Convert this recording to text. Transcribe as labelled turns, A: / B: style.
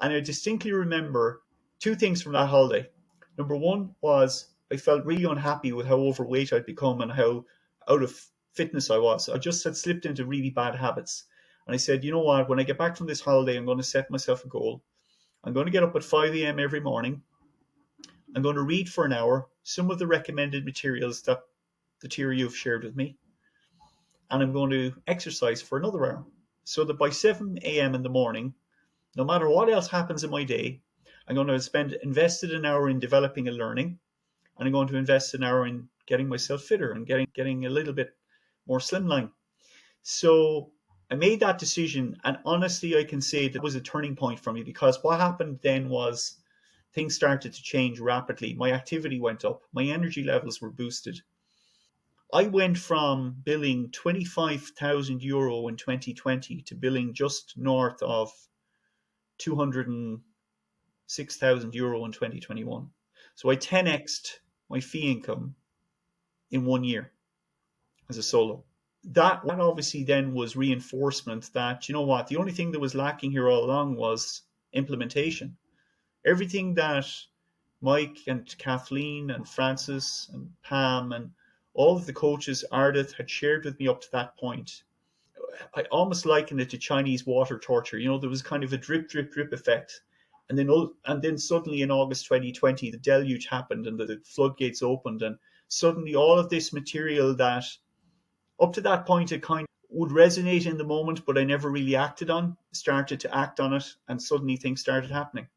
A: And I distinctly remember two things from that holiday. Number one was I felt really unhappy with how overweight I'd become and how out of fitness I was. I just had slipped into really bad habits. And I said, you know what, when I get back from this holiday, I'm going to set myself a goal. I'm going to get up at 5 a.m. every morning. I'm going to read for an hour some of the recommended materials that the tier you've shared with me. And I'm going to exercise for another hour. So that by 7 a.m. in the morning, no matter what else happens in my day, I'm going to invested an hour in developing and learning, and I'm going to invest an hour in getting myself fitter and getting a little bit more slimline. So I made that decision, and honestly, I can say that was a turning point for me, because what happened then was things started to change rapidly. My activity went up, my energy levels were boosted. I went from billing €25,000 in 2020 to billing just north of €206,000 in 2021. So I 10x'd my fee income in 1 year as a solo. That obviously then was reinforcement that, you know what, the only thing that was lacking here all along was implementation. Everything that Mike and Kathleen and Francis and Pam and all of the coaches Ardith had shared with me up to that point, I almost liken it to Chinese water torture. You know, there was kind of a drip, drip, drip effect. And then suddenly in August 2020, the deluge happened and the floodgates opened. And suddenly all of this material that up to that point it kind of would resonate in the moment, but I never really acted on, started to act on it. And suddenly things started happening.